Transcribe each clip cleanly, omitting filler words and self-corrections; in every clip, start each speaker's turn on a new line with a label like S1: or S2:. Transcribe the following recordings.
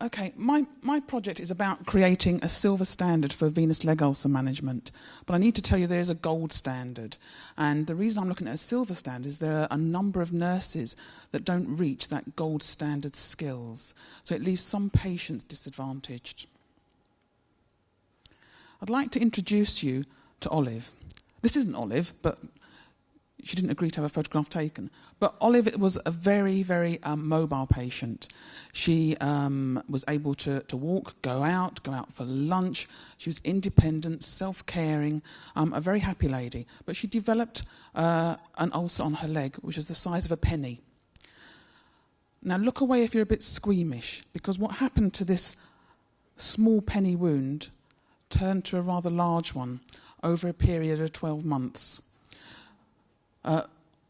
S1: Okay, my project is about creating a silver standard for venous leg ulcer management. But I need to tell you there is a gold standard. And the reason I'm looking at a silver standard is there are a number of nurses that don't reach that gold standard skills. So it leaves some patients disadvantaged. I'd like to introduce you to Olive. This isn't Olive, but she didn't agree to have a photograph taken. But Olive was a very, very mobile patient. She was able to walk, go out for lunch. She was independent, self-caring, a very happy lady. But she developed an ulcer on her leg, which was the size of a penny. Now look away if you're a bit squeamish, because what happened to this small penny wound turned to a rather large one over a period of 12 months.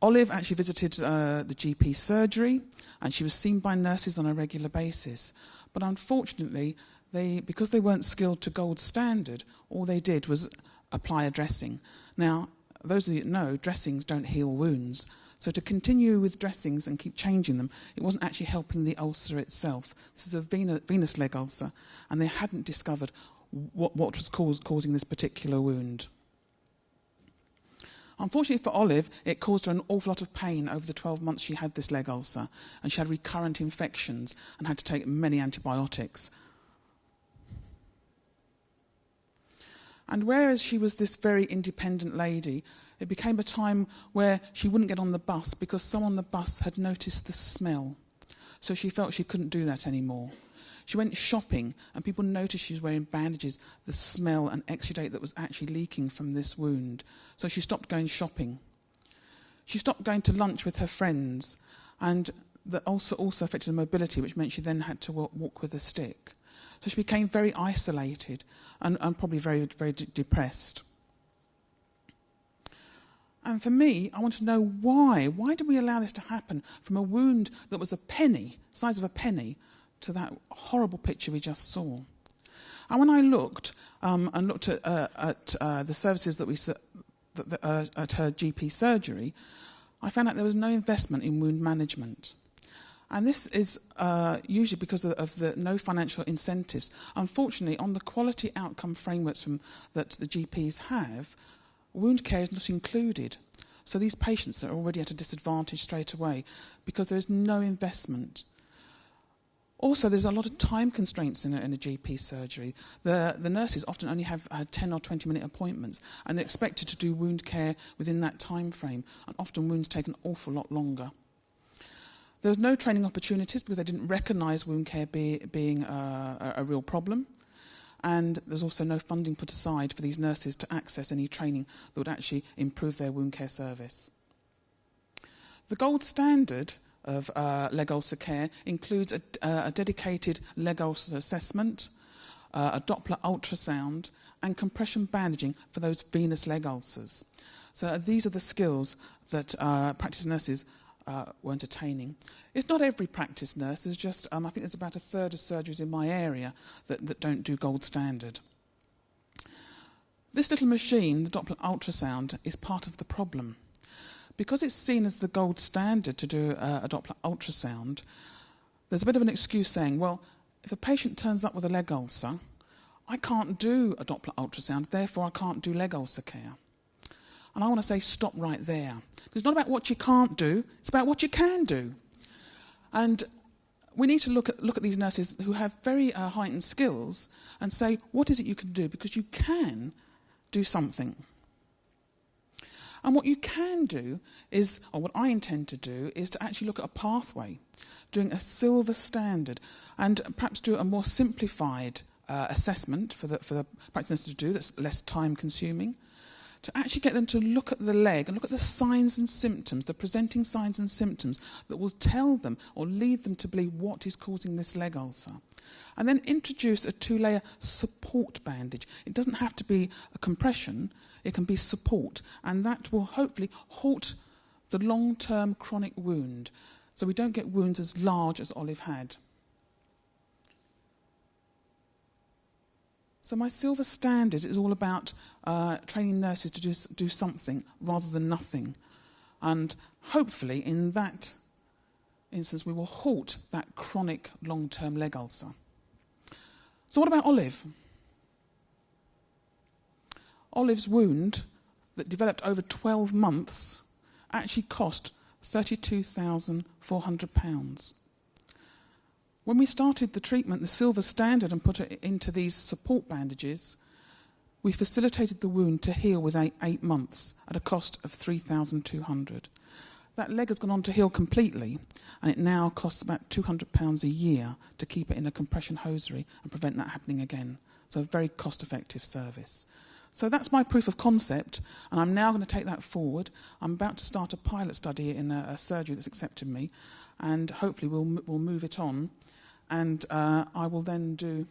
S1: Olive actually visited the GP surgery, and she was seen by nurses on a regular basis. But unfortunately, because they weren't skilled to gold standard, all they did was apply a dressing. Now, those of you that know, dressings don't heal wounds. So to continue with dressings and keep changing them, it wasn't actually helping the ulcer itself. This is a venous leg ulcer, and they hadn't discovered what was causing this particular wound. Unfortunately for Olive, it caused her an awful lot of pain over the 12 months she had this leg ulcer, and she had recurrent infections and had to take many antibiotics. And whereas she was this very independent lady, it became a time where she wouldn't get on the bus because someone on the bus had noticed the smell. So she felt she couldn't do that anymore. She went shopping, and people noticed she was wearing bandages, the smell and exudate that was actually leaking from this wound. So she stopped going shopping. She stopped going to lunch with her friends, and the ulcer also affected her mobility, which meant she then had to walk with a stick. So she became very isolated and probably very, very depressed. And for me, I want to know why. Why did we allow this to happen from a wound that was a penny, size of a penny, to that horrible picture we just saw? And when I looked and looked at the services that at her GP surgery, I found out there was no investment in wound management. And this is usually because of the no financial incentives. Unfortunately, on the quality outcome frameworks that the GPs have, wound care is not included. So these patients are already at a disadvantage straight away because there is no investment. Also, there's a lot of time constraints in a GP surgery. The nurses often only have 10 or 20-minute appointments, and they're expected to do wound care within that time frame, and often wounds take an awful lot longer. There was no training opportunities because they didn't recognise wound care being a real problem, and there's also no funding put aside for these nurses to access any training that would actually improve their wound care service. The gold standard of leg ulcer care includes a dedicated leg ulcer assessment, a Doppler ultrasound, and compression bandaging for those venous leg ulcers. So these are the skills that practice nurses weren't attaining. It's not every practice nurse. There's just, I think there's about a third of surgeries in my area that don't do gold standard. This little machine, the Doppler ultrasound, is part of the problem. Because it's seen as the gold standard to do a Doppler ultrasound, there's a bit of an excuse saying, well, if a patient turns up with a leg ulcer, I can't do a Doppler ultrasound, therefore I can't do leg ulcer care. And I want to say, stop right there. It's not about what you can't do, it's about what you can do. And we need to look at these nurses who have very heightened skills and say, what is it you can do? Because you can do something. And what you can do is, or what I intend to do, is to actually look at a pathway, doing a silver standard, and perhaps do a more simplified assessment for the practitioners to do that's less time consuming, to actually get them to look at the leg and look at the signs and symptoms, the presenting signs and symptoms that will tell them or lead them to believe what is causing this leg ulcer. And then introduce a 2-layer support bandage. It doesn't have to be a compression, it can be support, and that will hopefully halt the long-term chronic wound so we don't get wounds as large as Olive had. So my silver standard is all about training nurses to do something rather than nothing. And hopefully in that instance we will halt that chronic long-term leg ulcer. So what about Olive? Olive's wound that developed over 12 months actually cost £32,400. When we started the treatment, the silver standard, and put it into these support bandages, we facilitated the wound to heal within 8 months at a cost of £3,200. That leg has gone on to heal completely, and it now costs about £200 a year to keep it in a compression hosiery and prevent that happening again. So a very cost-effective service. So that's my proof of concept, and I'm now going to take that forward. I'm about to start a pilot study in a surgery that's accepted me, and hopefully we'll move it on. And I will then do...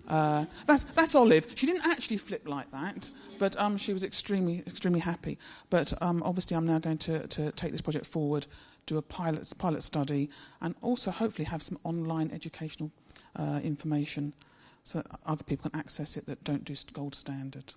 S1: that's Olive. She didn't actually flip like that, but she was extremely, extremely happy. But obviously I'm now going to take this project forward, do a pilot study, and also hopefully have some online educational information so other people can access it that don't do gold standard.